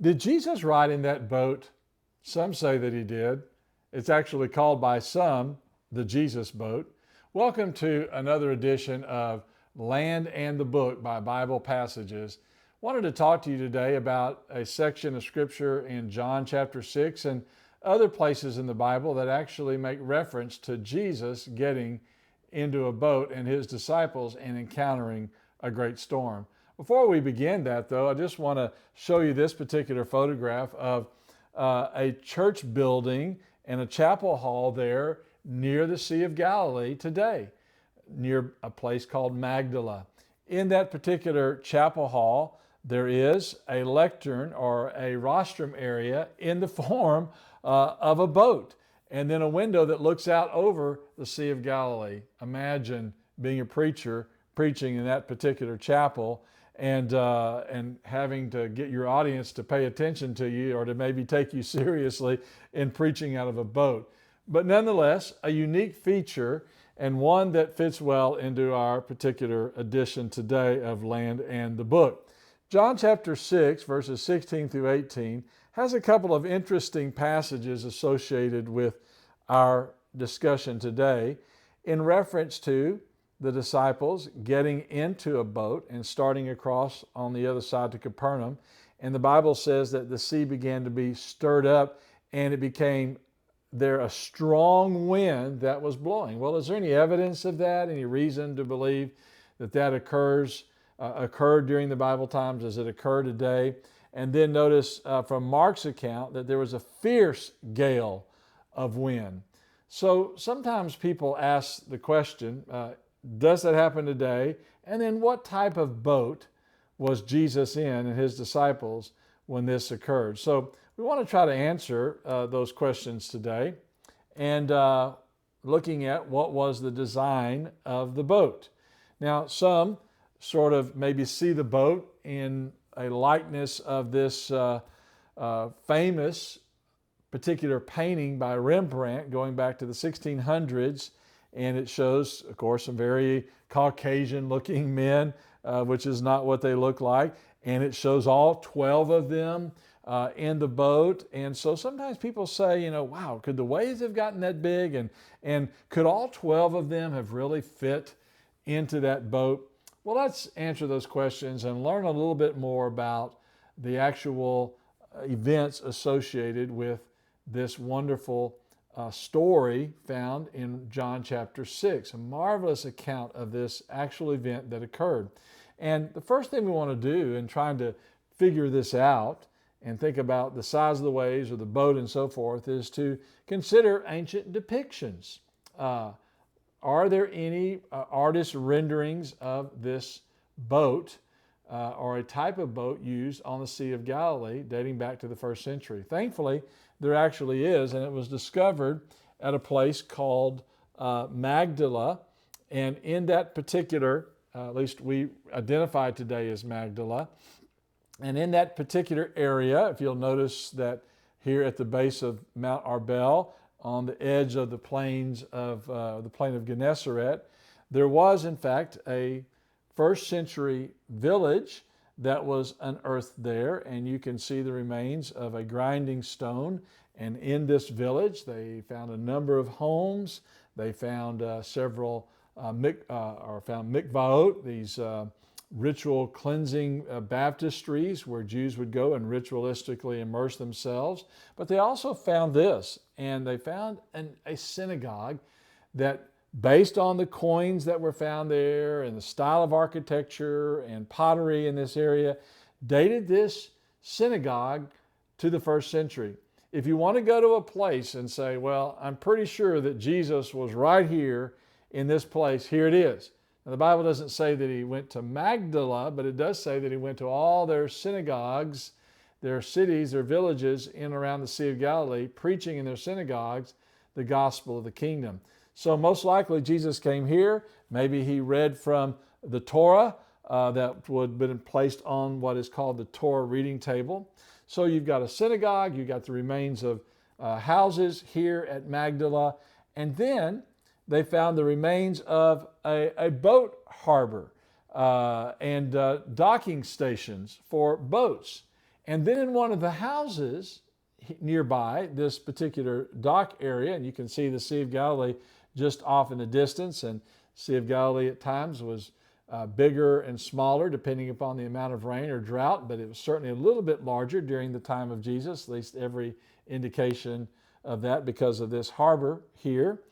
Did Jesus ride in that boat? Some say that he did. It's actually called by some the Jesus boat. Welcome to another edition of Land and the Book by Bible Passages. Wanted to talk to you today about a section of scripture in John chapter 6 and other places in the Bible that actually make reference to Jesus getting into a boat and his disciples and encountering a great storm. Before we begin that, though, I just want to show you this particular photograph of a church building and a chapel hall there near the Sea of Galilee today, near a place called Magdala. In that particular chapel hall, there is a lectern or a rostrum area in the form of a boat, and then a window that looks out over the Sea of Galilee. Imagine being a preacher preaching in that particular chapel and having to get your audience to pay attention to you or to maybe take you seriously in preaching out of a boat. But nonetheless, a unique feature and one that fits well into our particular edition today of Land and the Book. John chapter 6, verses 16 through 18, has a couple of interesting passages associated with our discussion today in reference to the disciples getting into a boat and starting across on the other side to Capernaum. And the Bible says that the sea began to be stirred up and it became there a strong wind that was blowing. Well, is there any evidence of that? Any reason to believe that that occurred during the Bible times? Does it occur today? And then notice from Mark's account that there was a fierce gale of wind. So sometimes people ask the question, does that happen today? And then what type of boat was Jesus in and his disciples when this occurred? So we want to try to answer those questions today and looking at what was the design of the boat. Now, some sort of maybe see the boat in a likeness of this famous particular painting by Rembrandt going back to the 1600s. And it shows, of course, some very Caucasian-looking men, which is not what they look like. And it shows all 12 of them in the boat. And so sometimes people say, wow, could the waves have gotten that big? And could all 12 of them have really fit into that boat? Well, let's answer those questions and learn a little bit more about the actual events associated with this wonderful story found in John chapter 6, a marvelous account of this actual event that occurred. And the first thing we want to do in trying to figure this out and think about the size of the waves or the boat and so forth is to consider ancient depictions. Are there any artist renderings of this boat or a type of boat used on the Sea of Galilee dating back to the first century? Thankfully, there actually is, and it was discovered at a place called Magdala. And in that particular, at least we identify today as Magdala, and in that particular area, if you'll notice that here at the base of Mount Arbel, on the edge of the plains of the plain of Gennesaret, there was in fact a first century village that was unearthed there, and you can see the remains of a grinding stone. And in this village, they found a number of homes. They found several mikvaot, these ritual cleansing baptistries where Jews would go and ritualistically immerse themselves. But they also found this, and they found a synagogue that, based on the coins that were found there and the style of architecture and pottery in this area, dated this synagogue to the first century. If you want to go to a place and say, well, I'm pretty sure that Jesus was right here in this place, here it is. Now, the Bible doesn't say that he went to Magdala, but it does say that he went to all their synagogues, their cities, their villages in and around the Sea of Galilee, preaching in their synagogues the gospel of the kingdom. So most likely Jesus came here. Maybe he read from the Torah that would have been placed on what is called the Torah reading table. So you've got a synagogue, you've got the remains of houses here at Magdala, and then they found the remains of a boat harbor and docking stations for boats. And then in one of the houses nearby this particular dock area, and you can see the Sea of Galilee just off in the distance, and Sea of Galilee at times was bigger and smaller depending upon the amount of rain or drought, but it was certainly a little bit larger during the time of Jesus, at least every indication of that because of this harbor here.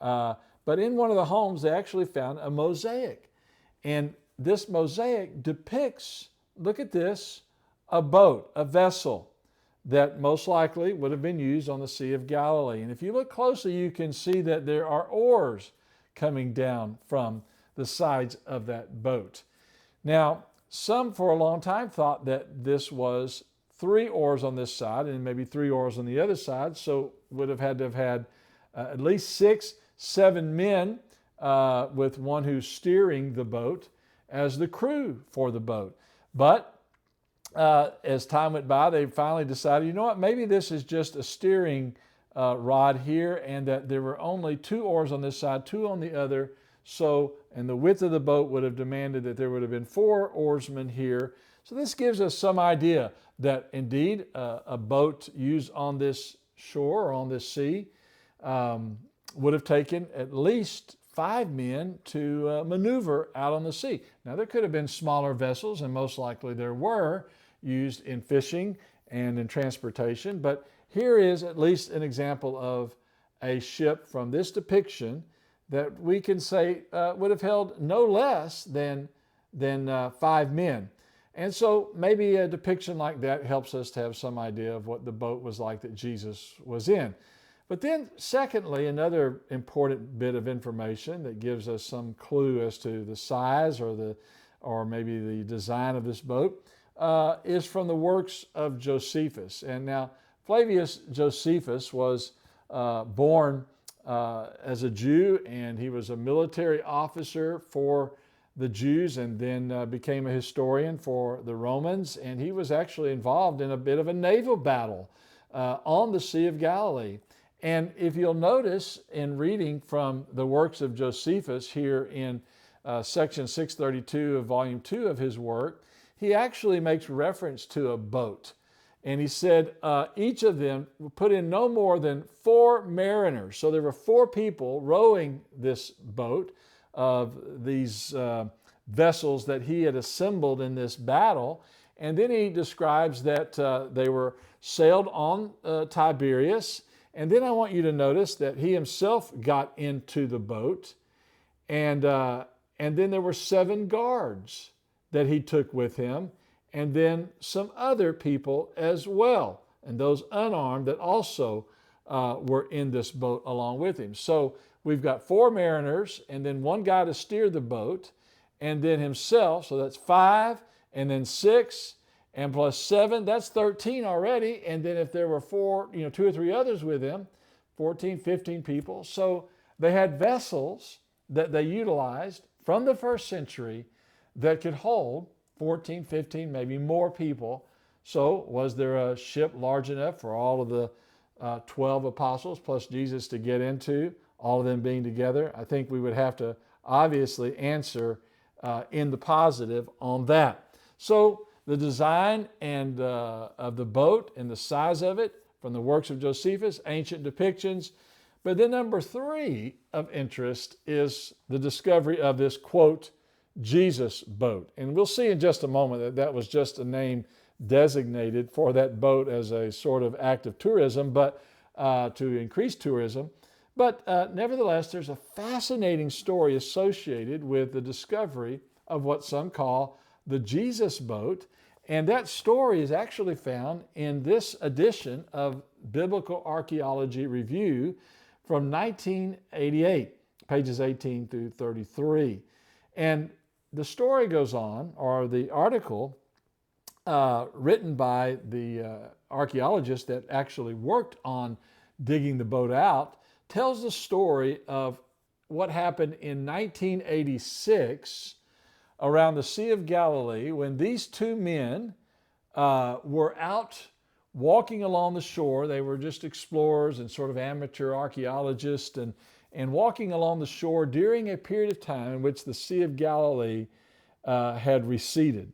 But in one of the homes, they actually found a mosaic. And this mosaic depicts, look at this, a boat, a vessel that most likely would have been used on the Sea of Galilee. And if you look closely, you can see that there are oars coming down from the sides of that boat. Now, some for a long time thought that this was 3 oars on this side and maybe 3 oars on the other side, so would have had to have had at least 6, 7 men with one who's steering the boat as the crew for the boat. But as time went by, they finally decided, you know what, maybe this is just a steering rod here, and that there were only 2 oars on this side, 2 on the other. So, and the width of the boat would have demanded that there would have been 4 oarsmen here. So this gives us some idea that indeed a boat used on this shore or on this sea would have taken at least 5 men to maneuver out on the sea. Now there could have been smaller vessels, and most likely there were, used in fishing and in transportation. But here is at least an example of a ship from this depiction that we can say would have held no less than 5 men. And so maybe a depiction like that helps us to have some idea of what the boat was like that Jesus was in. But then secondly, another important bit of information that gives us some clue as to the size or maybe the design of this boat is from the works of Josephus. And now Flavius Josephus was born as a Jew, and he was a military officer for the Jews, and then became a historian for the Romans. And he was actually involved in a bit of a naval battle on the Sea of Galilee. And if you'll notice in reading from the works of Josephus here in section 632 of volume 2 of his work, he actually makes reference to a boat. And he said each of them put in no more than 4 mariners. So there were 4 people rowing this boat of these vessels that he had assembled in this battle. And then he describes that they were sailed on Tiberias. And then I want you to notice that he himself got into the boat. And then there were 7 guards that he took with him, and then some other people as well, and those unarmed that also were in this boat along with him. So we've got 4 mariners, and then 1 guy to steer the boat, and then himself, so that's 5, and then 6, and plus 7, that's 13 already. And then if there were 4, 2 or 3 others with him, 14, 15 people. So they had vessels that they utilized from the first century that could hold 14, 15, maybe more people. So was there a ship large enough for all of the 12 apostles plus Jesus to get into, all of them being together? I think we would have to obviously answer in the positive on that. So the design and of the boat and the size of it from the works of Josephus, ancient depictions. But then number 3 of interest is the discovery of this, quote, Jesus boat. And we'll see in just a moment that that was just a name designated for that boat as a sort of act of tourism, but to increase tourism. But nevertheless, there's a fascinating story associated with the discovery of what some call the Jesus boat. And that story is actually found in this edition of Biblical Archaeology Review from 1988, pages 18 through 33. And the story goes on, or the article written by the archaeologist that actually worked on digging the boat out, tells the story of what happened in 1986 around the Sea of Galilee when these 2 men were out walking along the shore. They were just explorers and sort of amateur archaeologists, and walking along the shore during a period of time in which the Sea of Galilee had receded.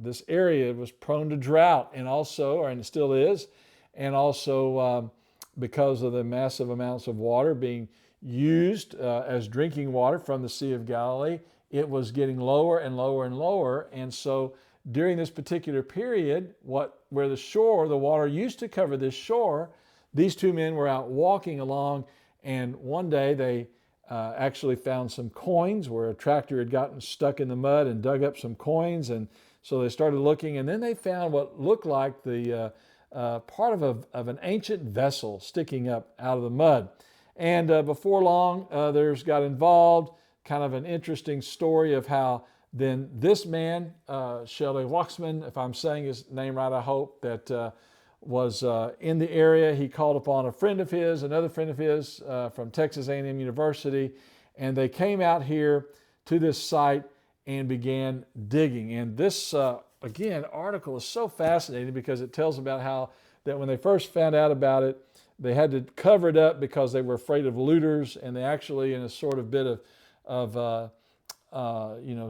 This area was prone to drought, and also, and it still is, and also because of the massive amounts of water being used as drinking water from the Sea of Galilee, it was getting lower and lower and lower. And so during this particular period, where the water used to cover this shore, these two men were out walking along, and one day they actually found some coins where a tractor had gotten stuck in the mud and dug up some coins. And so they started looking, and then they found what looked like the part of an ancient vessel sticking up out of the mud. And before long, others got involved. Kind of an interesting story of how then this man, Shelley Waxman, if I'm saying his name right, I hope, that was in the area. He called upon a friend of his, another friend of his from Texas A&M University, and they came out here to this site and began digging. And this, again, article is so fascinating because it tells about how that when they first found out about it, they had to cover it up because they were afraid of looters, and they actually, in a sort of bit of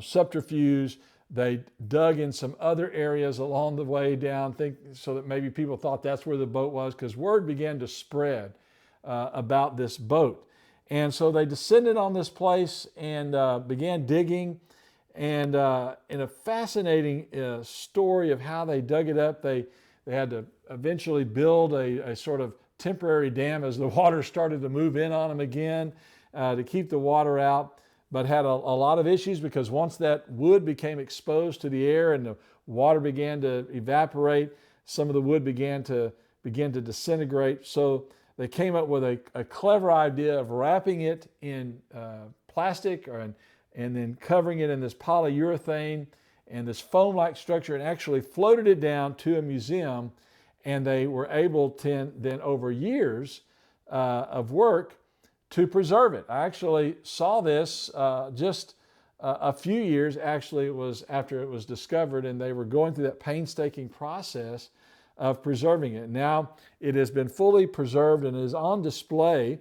subterfuge, they dug in some other areas along the way down, so that maybe people thought that's where the boat was, because word began to spread about this boat. And so they descended on this place and began digging. And in a fascinating story of how they dug it up, they had to eventually build a sort of temporary dam as the water started to move in on them again to keep the water out, but had a lot of issues because once that wood became exposed to the air and the water began to evaporate, some of the wood began to disintegrate. So they came up with a clever idea of wrapping it in plastic and then covering it in this polyurethane and this foam-like structure, and actually floated it down to a museum. And they were able to then, over years of work, to preserve it. I actually saw this just a few years, actually it was after it was discovered, and they were going through that painstaking process of preserving it. Now it has been fully preserved and is on display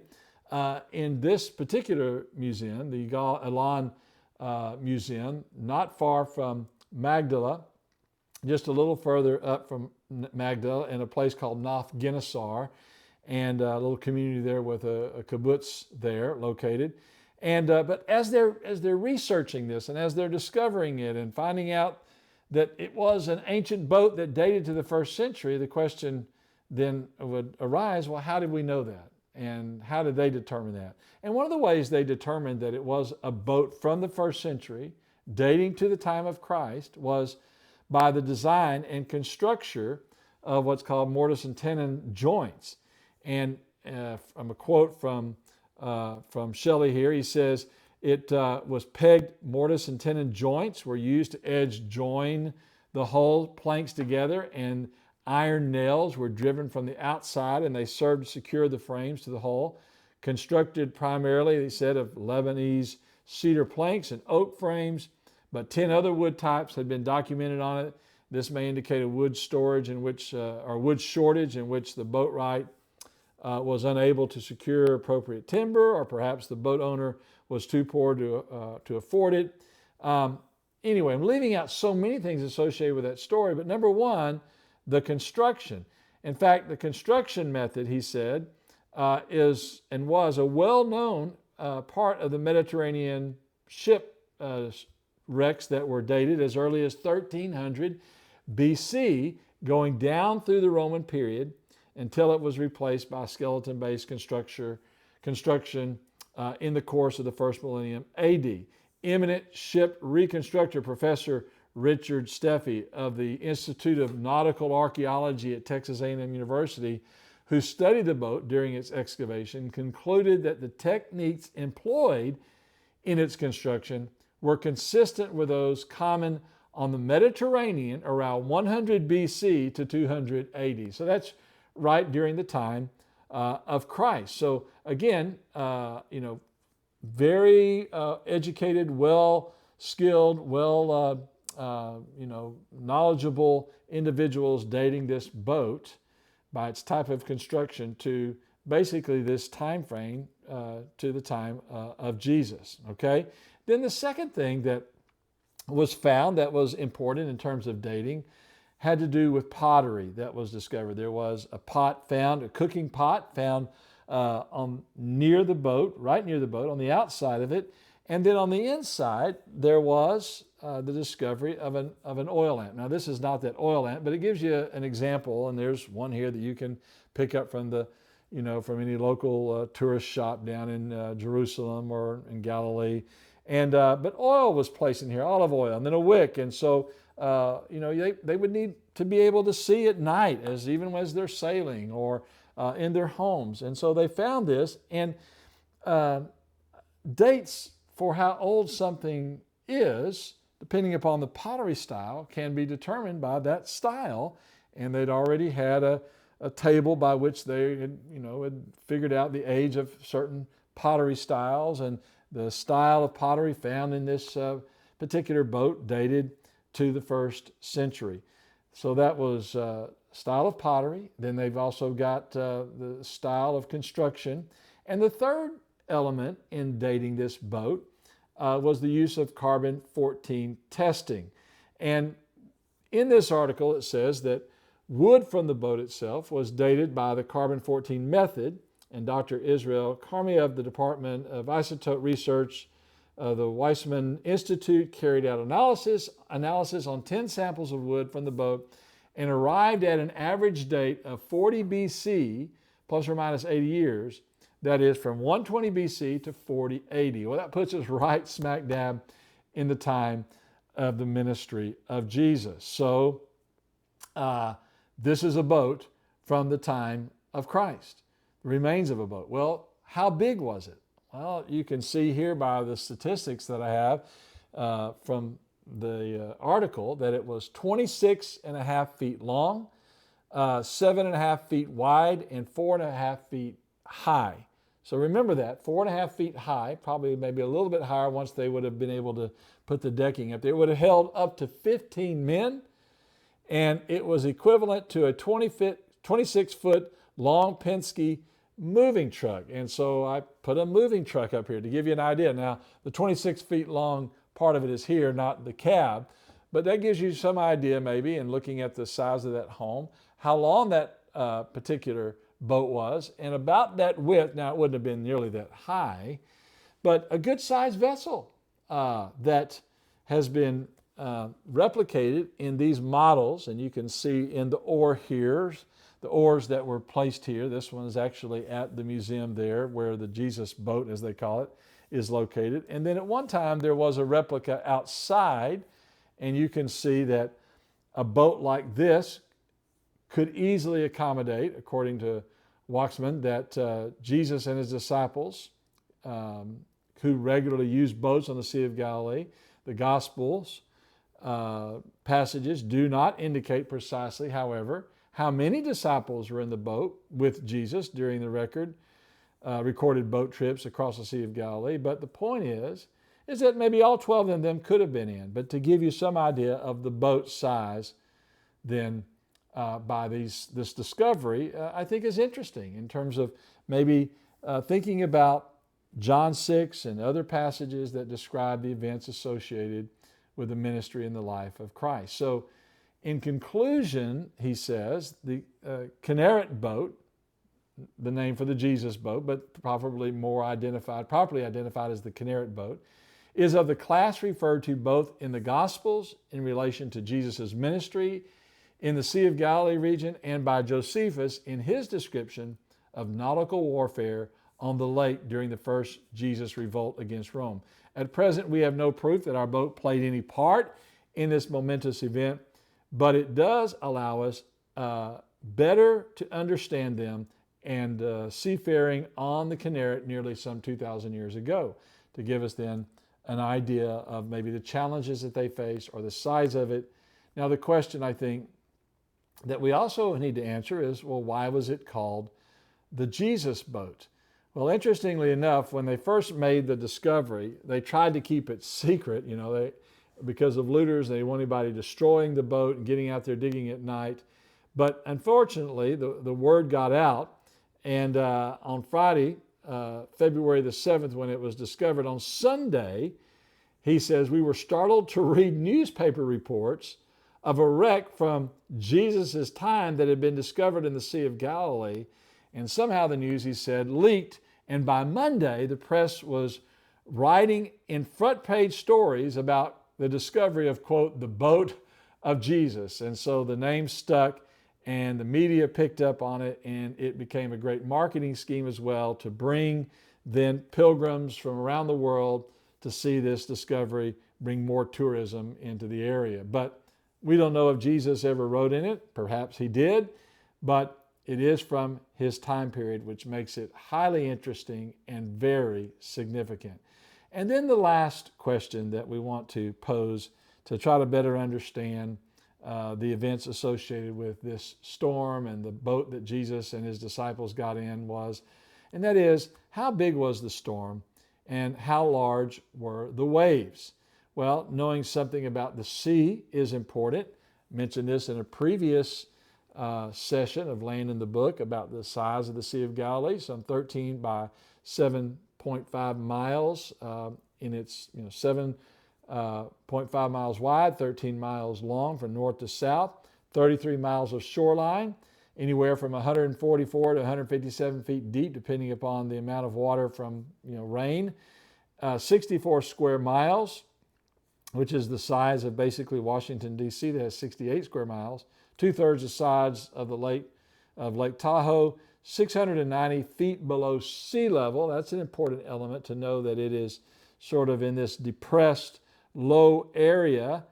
in this particular museum, the Elan Museum, not far from Magdala, just a little further up from Magdala, in a place called Noth Gennesar, and a little community there with a kibbutz there located. And but as they're researching this and as they're discovering it and finding out that it was an ancient boat that dated to the first century, the question then would arise, well, how did we know that? And how did they determine that? And one of the ways they determined that it was a boat from the first century, dating to the time of Christ, was by the design and construction of what's called mortise and tenon joints. And from a quote from Shelley here, he says, it was pegged mortise and tenon joints were used to edge join the whole planks together, and iron nails were driven from the outside, and they served to secure the frames to the hull. Constructed primarily, he said, of Lebanese cedar planks and oak frames, but 10 other wood types had been documented on it. This may indicate a wood shortage in which the boatwright was unable to secure appropriate timber, or perhaps the boat owner was too poor to afford it. Anyway, I'm leaving out so many things associated with that story, but number one, the construction. In fact, the construction method, he said, is and was a well-known part of the Mediterranean ship wrecks that were dated as early as 1300 BC, going down through the Roman period until it was replaced by skeleton-based construction in the course of the first millennium AD. Eminent ship reconstructor Professor Richard Steffi of the Institute of Nautical Archaeology at Texas A&M University, who studied the boat during its excavation, concluded that the techniques employed in its construction were consistent with those common on the Mediterranean around 100 BC to 200 AD. So that's right during the time of Christ. So again, very educated, well-skilled, knowledgeable individuals dating this boat by its type of construction to basically this time frame to the time of Jesus. Okay. Then the second thing that was found that was important in terms of dating had to do with pottery that was discovered. There was a pot found, a cooking pot found near the boat, right near the boat, on the outside of it. And then on the inside, there was the discovery of an oil lamp. Now, this is not that oil lamp, but it gives you an example. And there's one here that you can pick up from from any local tourist shop down in Jerusalem or in Galilee. And but oil was placed in here, olive oil, and then a wick. And so they would need to be able to see at night, even as they're sailing or in their homes. And so they found this, and dates for how old something is, depending upon the pottery style, can be determined by that style. And they'd already had a table by which they had figured out the age of certain pottery styles, and the style of pottery found in this particular boat dated to the 1st century. So that was style of pottery. Then they've also got the style of construction. And the third element in dating this boat was the use of carbon-14 testing. And in this article, it says that wood from the boat itself was dated by the carbon-14 method. And Dr. Israel Karmi of the Department of Isotope Research, the Weizmann Institute, carried out analysis on 10 samples of wood from the boat and arrived at an average date of 40 BC, plus or minus 80 years. That is from 120 BC to 40 AD. Well, that puts us right smack dab in the time of the ministry of Jesus. So this is a boat from the time of Christ, the remains of a boat. Well, how big was it? Well, you can see here by the statistics that I have from the article that it was 26 and a half feet long, 7.5 feet wide, and 4.5 feet high. So remember that, 4.5 feet high, probably maybe a little bit higher once they would have been able to put the decking up there. It would have held up to 15 men, and it was equivalent to a 26-foot long Penske moving truck. And so I put a moving truck up here to give you an idea. Now, the 26 feet long part of it is here, not the cab, but that gives you some idea maybe in looking at the size of that home, how long that particular boat was, and about that width. Now, it wouldn't have been nearly that high, but a good sized vessel that has been replicated in these models. And you can see in the oar here, the oars that were placed here. This one is actually at the museum there where the Jesus boat, as they call it, is located. And then at one time there was a replica outside, and you can see that a boat like this could easily accommodate, according to Weizmann, that Jesus and his disciples, who regularly used boats on the Sea of Galilee, the Gospels passages do not indicate precisely, however, how many disciples were in the boat with Jesus during the recorded boat trips across the Sea of Galilee. But the point is that maybe all 12 of them could have been in. But to give you some idea of the boat size, then by this discovery, I think is interesting in terms of maybe thinking about John 6 and other passages that describe the events associated with the ministry and the life of Christ. So in conclusion, he says, the Kinneret boat, the name for the Jesus boat, but probably properly identified as the Kinneret boat, is of the class referred to both in the Gospels in relation to Jesus' ministry in the Sea of Galilee region and by Josephus in his description of nautical warfare on the lake during the first Jesus revolt against Rome. At present, we have no proof that our boat played any part in this momentous event, but it does allow us better to understand them and seafaring on the Kinneret nearly some 2,000 years ago, to give us then an idea of maybe the challenges that they face or the size of it. Now, the question I think that we also need to answer is, well, why was it called the Jesus boat? Well, interestingly enough, when they first made the discovery, they tried to keep it secret. Because of looters, they didn't want anybody destroying the boat and getting out there digging at night. But unfortunately, the word got out, and on Friday, February the 7th, when it was discovered, on Sunday, he says, we were startled to read newspaper reports of a wreck from Jesus' time that had been discovered in the Sea of Galilee. And somehow the news, he said, leaked. And by Monday, the press was writing in front page stories about the discovery of, quote, the boat of Jesus. And so the name stuck and the media picked up on it, and it became a great marketing scheme as well to bring then pilgrims from around the world to see this discovery, bring more tourism into the area. But we don't know if Jesus ever wrote in it. Perhaps he did, but it is from his time period, which makes it highly interesting and very significant. And then the last question that we want to pose to try to better understand the events associated with this storm and the boat that Jesus and his disciples got in was, and that is, how big was the storm and how large were the waves? Well, knowing something about the sea is important. I mentioned this in a previous session of Land in the Book about the size of the Sea of Galilee, some 13 by 7.5 miles in its 7.5 miles wide, 13 miles long from north to south, 33 miles of shoreline, anywhere from 144 to 157 feet deep, depending upon the amount of water from rain, 64 square miles, which is the size of basically Washington, D.C., that has 68 square miles, 2/3 the size of the Lake Tahoe, 690 feet below sea level. That's an important element to know that it is sort of in this depressed low area,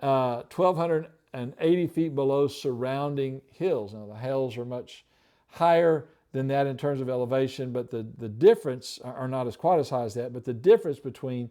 1,280 feet below surrounding hills. Now, the hills are much higher than that in terms of elevation, but the difference, are not as quite as high as that, but the difference between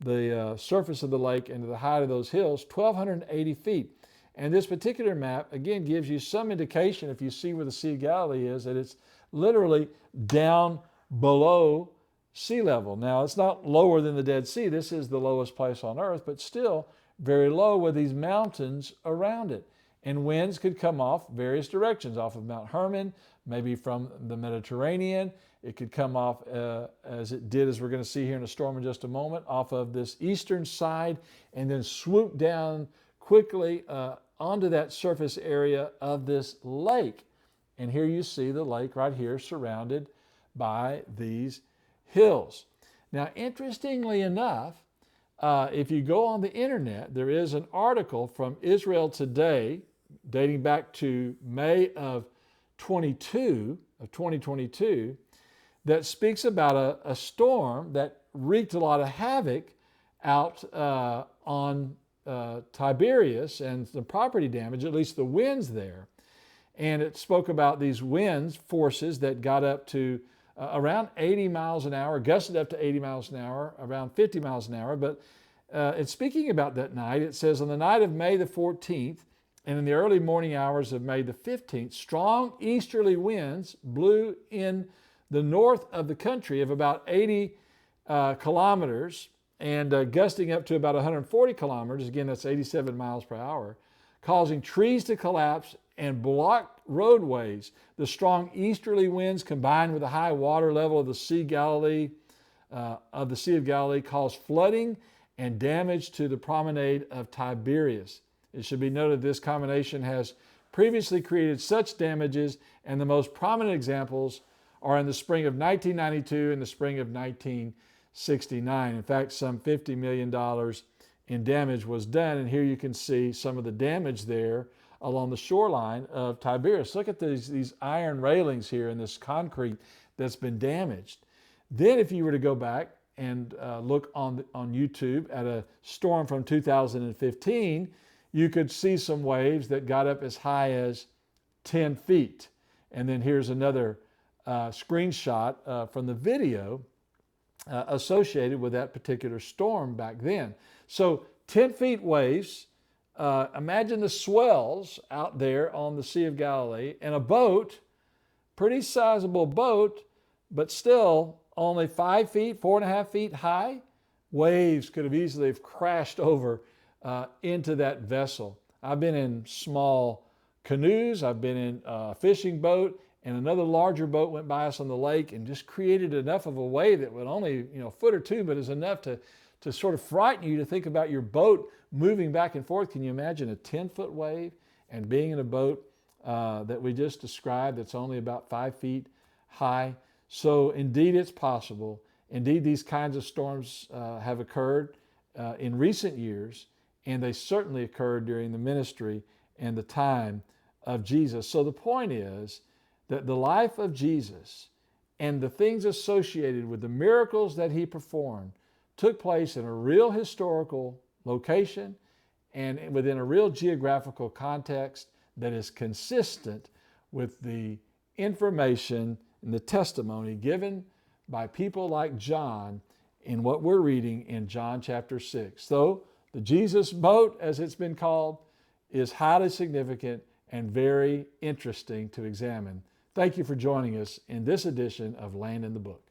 the surface of the lake and the height of those hills, 1,280 feet. And this particular map, again, gives you some indication, if you see where the Sea of Galilee is, that it's literally down below sea level. Now, it's not lower than the Dead Sea. This is the lowest place on earth, but still very low with these mountains around it. And winds could come off various directions, off of Mount Hermon, maybe from the Mediterranean. It could come off, as it did, as we're going to see here in a storm in just a moment, off of this eastern side and then swoop down quickly onto that surface area of this lake. And here you see the lake right here surrounded by these hills. Now, interestingly enough, if you go on the internet, there is an article from Israel Today dating back to May of 2022 that speaks about a storm that wreaked a lot of havoc out on Tiberias and some property damage, at least the winds there. And it spoke about these winds forces that got up to around 80 miles an hour, gusted up to 80 miles an hour, around 50 miles an hour. But in speaking about that night, it says, on the night of May the 14th and in the early morning hours of May the 15th, strong easterly winds blew in the north of the country of about 80 kilometers and gusting up to about 140 kilometers, again, that's 87 miles per hour, causing trees to collapse and blocked roadways. The strong easterly winds combined with the high water level of the Sea of Galilee caused flooding and damage to the promenade of Tiberias. It should be noted this combination has previously created such damages, and the most prominent examples are in the spring of 1992 and the spring of 1969. In fact, some $50 million in damage was done, and here you can see some of the damage there along the shoreline of Tiberias. Look at these iron railings here and this concrete that's been damaged. Then if you were to go back and look on YouTube at a storm from 2015, you could see some waves that got up as high as 10 feet. And then here's another screenshot from the video associated with that particular storm back then. So 10 feet waves, imagine the swells out there on the Sea of Galilee, and a boat, pretty sizable boat, but still only 5 feet, 4.5 feet high. Waves could have easily have crashed over into that vessel. I've been in small canoes, I've been in a fishing boat, and another larger boat went by us on the lake and just created enough of a wave that would only, a foot or two, but is enough to to sort of frighten you to think about your boat moving back and forth. Can you imagine a 10-foot wave and being in a boat that we just described that's only about 5 feet high? So indeed it's possible. Indeed, these kinds of storms have occurred in recent years, and they certainly occurred during the ministry and the time of Jesus. So the point is that the life of Jesus and the things associated with the miracles that he performed took place in a real historical location and within a real geographical context that is consistent with the information and the testimony given by people like John in what we're reading in John chapter 6. So the Jesus boat, as it's been called, is highly significant and very interesting to examine. Thank you for joining us in this edition of Land in the Book.